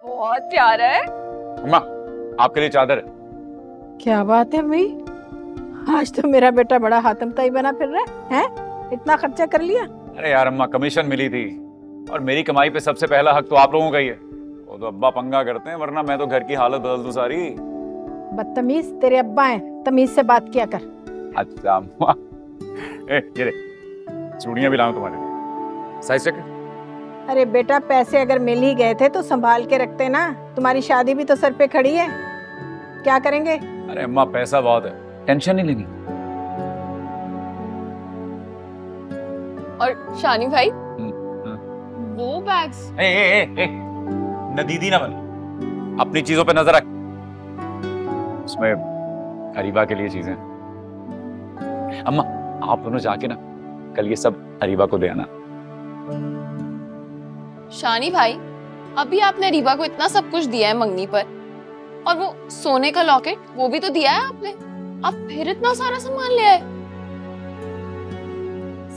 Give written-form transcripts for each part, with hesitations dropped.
बहुत प्यारा है। अम्मा, आपके लिए चादर है। क्या बात है भाई, आज तो मेरा बेटा बड़ा हातमताई बना फिर रहा है? इतना खर्चा कर लिया? अरे यार अम्मा, कमीशन मिली थी और मेरी कमाई पे सबसे पहला हक तो आप लोगों का ही है। वो तो अब्बा पंगा करते हैं, वरना मैं तो घर की हालत बदल दूं सारी। बदतमीज तेरे अब्बा हैं, तमीज से बात किया कर। अच्छा अम्मा, ये रे, चूड़ियां भी लाऊं तुम्हारे लिए, साइज चेक। अरे बेटा, पैसे अगर मिल ही गए थे तो संभाल के रखते ना, तुम्हारी शादी भी तो सर पे खड़ी है, क्या करेंगे? अरे अम्मा, पैसा बहुत है, टेंशन नहीं लेनी। और शानी भाई, वो बैग्स। न दीदी ना बन, अपनी चीजों पे नजर रख। उसमें अरीबा के लिए चीजें। अम्मा, आप दोनों जाके ना कल ये सब अरीबा को दे आना। शानी भाई, अभी आपने रीबा को इतना सब कुछ दिया है मंगनी पर, और वो सोने का लॉकेट वो भी तो दिया है आपने। आप फिर इतना सारा सामान ले आए।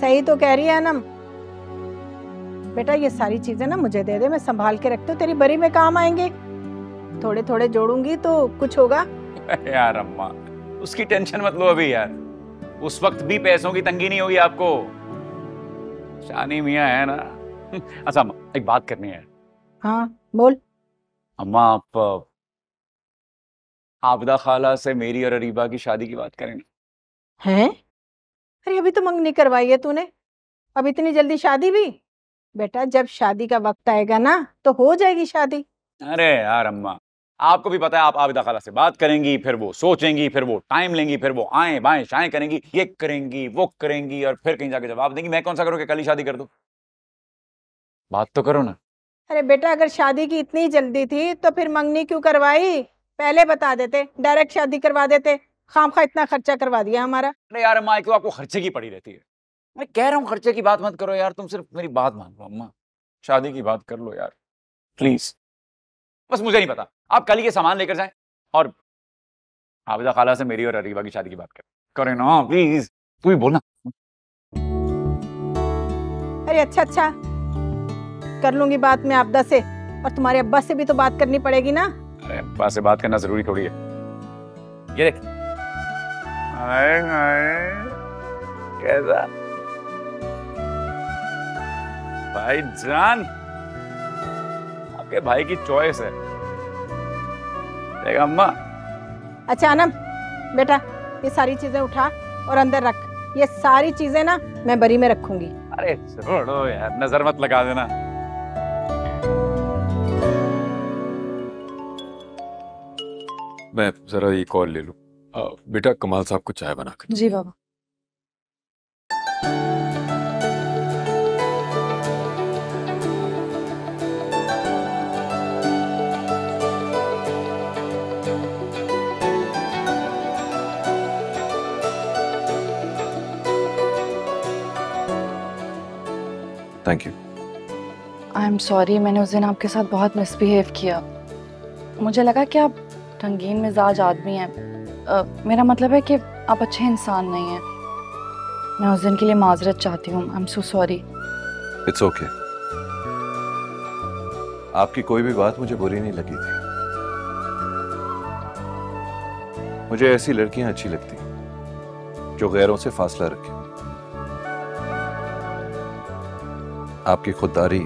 सही तो कह रही है अनम। बेटा ये सारी चीजें ना मुझे दे दे, मैं संभाल के रखती हूँ, तेरी बरी में काम आएंगे। थोड़े थोड़े जोड़ूंगी तो कुछ होगा। यार अम्मा, उसकी टेंशन मत लो अभी यार, उस वक्त भी पैसों की तंगी नहीं होगी आपको। शानी मियां है ना। अच्छा अम्मा, एक बात करनी है। हाँ बोल। अम्मा, आप आबदा खाला से मेरी और अरीबा की शादी की बात करें। हैं? अरे अभी तो मंगनी करवाई है तूने, अब इतनी जल्दी शादी भी? बेटा जब शादी का वक्त आएगा ना तो हो जाएगी शादी। अरे यार अम्मा, आपको भी पता है, आप आबिदा खाला से बात करेंगी, फिर वो सोचेंगी, फिर वो टाइम लेंगी, फिर वो आए बाएं शाएं करेंगी, ये करेंगी वो करेंगी, और फिर कहीं जाके जवाब देंगी। मैं कौन सा करूँ कि कल ही शादी कर दूं? बात तो करो ना। अरे बेटा अगर शादी की इतनी जल्दी थी तो फिर मंगनी क्यों करवाई? पहले बता देते, डायरेक्ट शादी करवा देते। खामखा इतना खर्चा करवा दिया हमारा। अरे यार अम्मा, क्यों आपको खर्चे की पड़ी रहती है? मैं कह रहा हूँ खर्चे की बात मत करो यार, तुम सिर्फ मेरी बात मान लो अम्मा, शादी की बात कर लो यार प्लीज। बस मुझे नहीं पता, आप कल ही ये सामान लेकर जाएं और आबिदा खाला से मेरी और अरीबा की शादी की बात करें ना प्लीज। तू ही बोलना। अरे अच्छा अच्छा, कर लूंगी बात में आबदा से, और तुम्हारे अब्बा से भी तो बात करनी पड़ेगी ना। अरे अब्बा से बात करना जरूरी थोड़ी है। ये देख, हाय हाय, कैसा भाईजान, आपके भाई की चॉइस है। देखा अम्मा। अच्छा अनम, बेटा ये सारी चीजें उठा और अंदर रख। ये सारी चीजें ना मैं बरी में रखूंगी। अरे छोड़ो यार, नजर मत लगा देना। मैं जरा ये कॉल ले लूं। बेटा कमाल साहब को चाय बना कर। जी बाबा। Thank you. I am sorry, मैंने उस दिन आपके साथ बहुत मिसबिहेव किया। मुझे लगा कि आप रंगीन मिजाज आदमी हैं। मेरा मतलब है कि आप अच्छे इंसान नहीं हैं। मैं उस दिन के लिए माजरत चाहती हूँ। I am so sorry. It's okay. आपकी कोई भी बात मुझे बुरी नहीं लगी थी। मुझे ऐसी लड़कियां अच्छी लगती जो गैरों से फासला रखें। आपकी खुददारी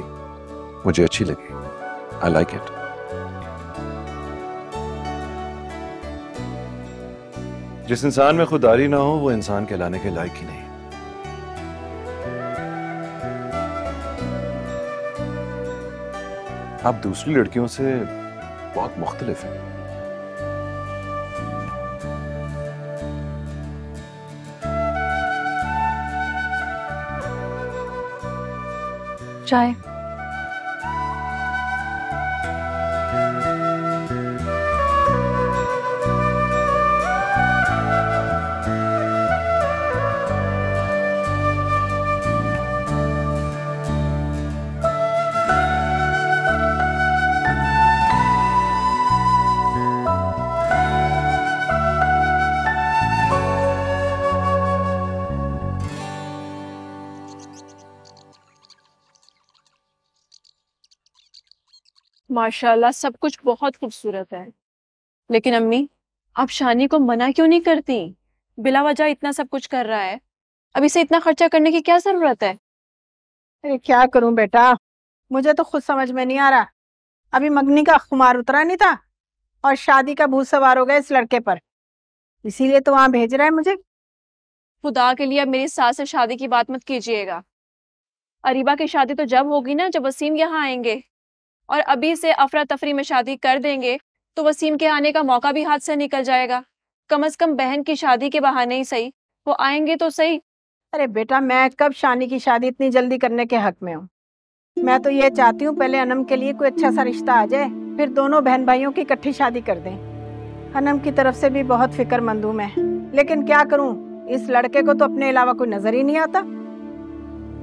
मुझे अच्छी लगी। I like it. जिस इंसान में खुददारी ना हो वो इंसान कहलाने के लायक ही नहीं। आप दूसरी लड़कियों से बहुत मुख्तलिफ हैं। चाय। माशाल्लाह सब कुछ बहुत खूबसूरत है, लेकिन अम्मी आप शानी को मना क्यों नहीं करती? बिला वजह इतना सब कुछ कर रहा है, अब इसे इतना खर्चा करने की क्या जरूरत है? अरे क्या करूं बेटा, मुझे तो खुद समझ में नहीं आ रहा। अभी मंगनी का खुमार उतरा नहीं था और शादी का भूत सवार हो गया इस लड़के पर, इसीलिए तो वहां भेज रहा है मुझे। खुदा के लिए अब मेरी सास से शादी की बात मत कीजिएगा। अरीबा की शादी तो जब होगी ना जब वसीम यहाँ आएंगे, और अभी से अफरा तफरी में शादी कर देंगे तो वसीम के आने का मौका भी हाथ से निकल जाएगा। कम से कम बहन की शादी के बहाने ही सही वो आएंगे तो सही। अरे बेटा, मैं कब शानी की शादी इतनी जल्दी करने के हक में हूँ। मैं तो ये चाहती हूँ पहले अनम के लिए कोई अच्छा सा रिश्ता आ जाए, फिर दोनों बहन भाइयों की इकट्ठी शादी कर दें। अनम की तरफ से भी बहुत फिक्रमंद हूँ मैं, लेकिन क्या करूँ, इस लड़के को तो अपने अलावा कोई नजर ही नहीं आता।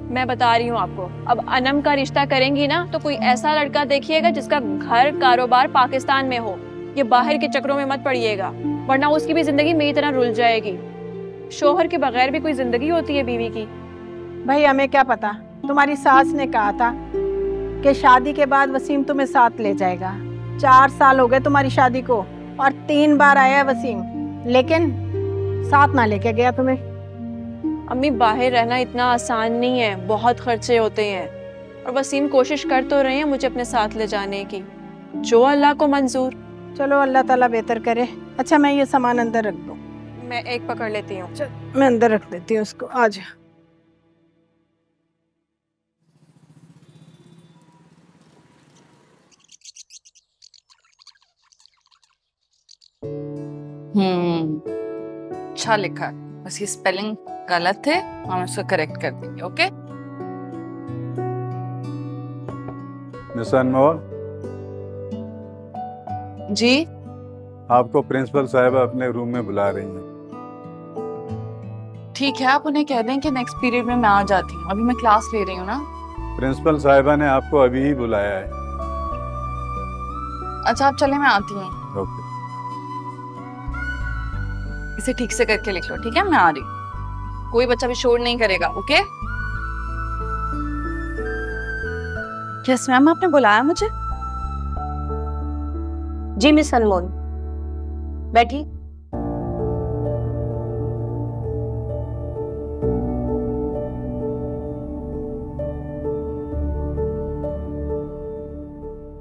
मैं बता रही हूँ आपको, अब अनम का रिश्ता करेंगी ना तो कोई ऐसा लड़का देखिएगा जिसका घर कारोबार पाकिस्तान में हो। ये बाहर के चक्रों में मत पड़िएगा, वरना उसकी भी जिंदगी मेरी तरह रुल जाएगी। शोहर के बगैर भी कोई जिंदगी होती है बीवी की। भाई हमें क्या पता, तुम्हारी सास ने कहा था कि शादी के बाद वसीम तुम्हें साथ ले जाएगा। 4 साल हो गए तुम्हारी शादी को और 3 बार आया है वसीम, लेकिन साथ ना लेके गया तुम्हें। अम्मी बाहर रहना इतना आसान नहीं है, बहुत खर्चे होते हैं, और वसीम कोशिश कर तो रहे हैं मुझे अपने साथ ले जाने की, जो अल्लाह को मंजूर। चलो अल्लाह ताला बेहतर करे। अच्छा मैं ये सामान अंदर रख दूं? मैं एक पकड़ लेती हूँ। मैं अंदर रख देती हूँ उसको। आज अच्छा लिखा है, बस ये स्पेलिंग गलत है, हम उसको करेक्ट कर देंगे। ओके मिस अनमोल, जी। आपको प्रिंसिपल साहिबा अपने रूम में बुला रही हैं। ठीक है, आप उन्हें कह दें कि नेक्स्ट पीरियड में मैं आ जाती हूँ, अभी मैं क्लास ले रही हूँ ना। प्रिंसिपल साहिबा ने आपको अभी ही बुलाया है। अच्छा आप चले, मैं आती हूँ। ओके। इसे ठीक से करके लिख लो, ठीक है? मैं आ रही हूँ, कोई बच्चा भी शोर नहीं करेगा। ओके? यस मैम, आपने बुलाया मुझे? जी मिस अनमोल, बैठी।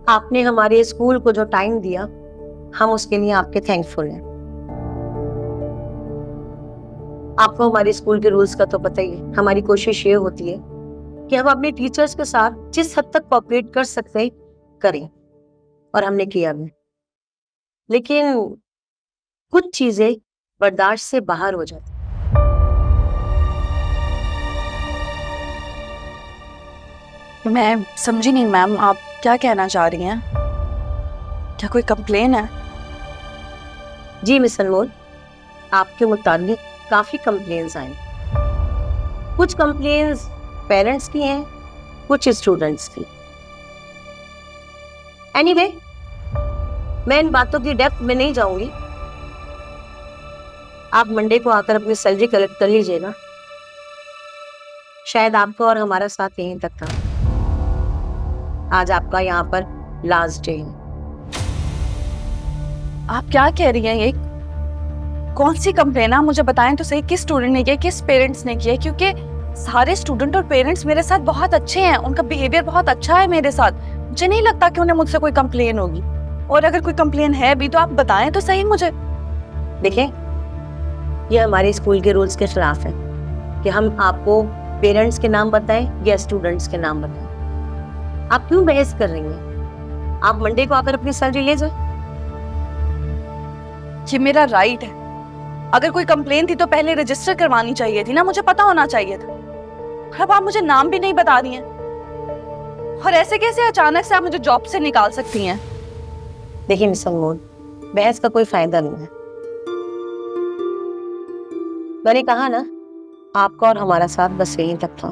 आपने हमारे स्कूल को जो टाइम दिया, हम उसके लिए आपके थैंकफुल हैं। आपको हमारे स्कूल के रूल्स का तो पता ही है। हमारी कोशिश ये होती है कि हम अपने टीचर्स के साथ जिस हद तक कोऑपरेट कर सकते हैं करें, और हमने किया भी। लेकिन कुछ चीजें बर्दाश्त से बाहर हो जाती। मैं समझी नहीं मैम, आप क्या कहना चाह रही हैं? क्या कोई कंप्लेन है? जी मिस अनमोल, आपके मुताबिक काफी कंप्लेन्स आए। कुछ कंप्लेन्स पेरेंट्स की हैं, कुछ स्टूडेंट्स की। एनीवे, मैं इन बातों की डेप्थ में नहीं जाऊंगी। आप मंडे को आकर अपनी सैलरी कलेक्ट कर लीजिएगा। शायद आपका और हमारा साथ यहीं तक था। आज आपका यहाँ पर लास्ट डे है। आप क्या कह रही हैं? ये कौन सी कंप्लेन है? मुझे बताएं तो सही, किस स्टूडेंट ने किया, किस पेरेंट्स ने किया? क्योंकि सारे स्टूडेंट और पेरेंट्स मेरे साथ बहुत अच्छे हैं, उनका बिहेवियर बहुत अच्छा है मेरे साथ। मुझे नहीं लगता कि उन्हें मुझसे कोई कंप्लेन होगी, और अगर कोई कंप्लेन है भी तो आप बताएं तो सही मुझे। देखें, ये हमारे स्कूल के रूल्स के खिलाफ है कि हम आपको पेरेंट्स के नाम बताएं या स्टूडेंट्स के नाम बताएं। आप क्यों बहस कर रही हैं? आप मंडे को आकर अपनी सैलरी ले जाए। ये मेरा राइट है। अगर कोई कंप्लेन थी तो पहले रजिस्टर करवानी चाहिए थी ना, मुझे पता होना चाहिए था। अब आप मुझे नाम भी नहीं बता रही हैं, और ऐसे कैसे अचानक से आप मुझे जॉब से निकाल सकती हैं? देखिए मिस अनमोल, बहस का कोई फायदा नहीं है। मैंने कहा ना, आपका और हमारा साथ बस यहीं तक था।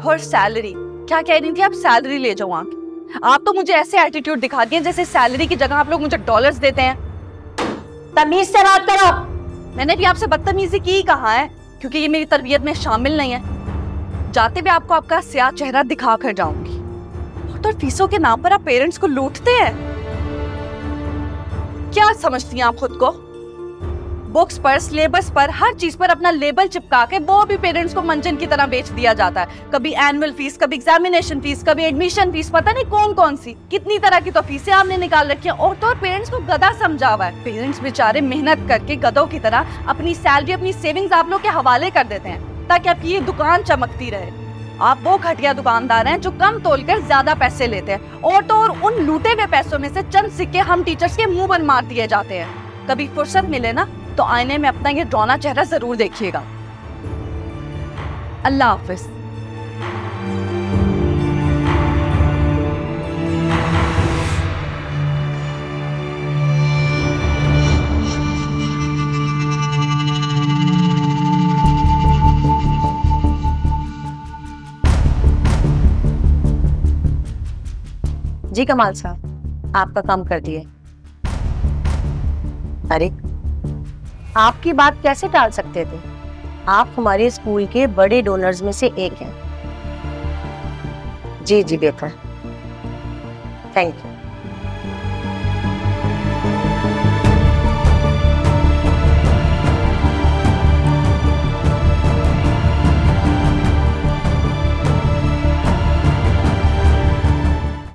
और सैलरी क्या कह रही थी आप? सैलरी ले जाओ आप तो मुझे ऐसे एटीट्यूड दिखाती हैं जैसे सैलरी की जगह आप लोग मुझे डॉलर्स देते हैं। तमीज से बात करो। मैंने भी आपसे बदतमीजी की कहा है, क्योंकि ये मेरी तरबियत में शामिल नहीं है। जाते भी आपको आपका स्याह चेहरा दिखा कर जाऊंगी। तो और फीसों के नाम पर आप पेरेंट्स को लूटते हैं। क्या समझती हैं आप खुद को? बुक्स पर, सिलेबस पर, हर चीज पर अपना लेबल चिपका के वो भी पेरेंट्स को मंजन की तरह बेच दिया जाता है। कभी एनुअल फीस, कभी एग्जामिनेशन फीस, कभी एडमिशन फीस, पता नहीं कौन कौन सी कितनी तरह की तो फीसें आपने निकाल रखी है। और तो और पेरेंट्स को गधा समझा हुआ है। पेरेंट्स बेचारे मेहनत करके गधों की तरह अपनी सैलरी, अपनी सेविंग्स आप लोग के हवाले कर देते हैं ताकि आपकी ये दुकान चमकती रहे। आप वो घटिया दुकानदार हैं जो कम तोलकर ज्यादा पैसे लेते हैं। और तो और उन लूटे हुए पैसों में से चंद सिक्के हम टीचर्स के मुंह पर मार दिए जाते हैं। कभी फुर्सत मिले ना तो आईने में अपना ये डरौना चेहरा जरूर देखिएगा। अल्लाह हाफिज। जी कमाल साहब, आपका काम कर दिए। अरे आपकी बात कैसे टाल सकते थे? आप हमारे स्कूल के बड़े डोनर्स में से एक हैं। जी जी बेहतर, थैंक यू।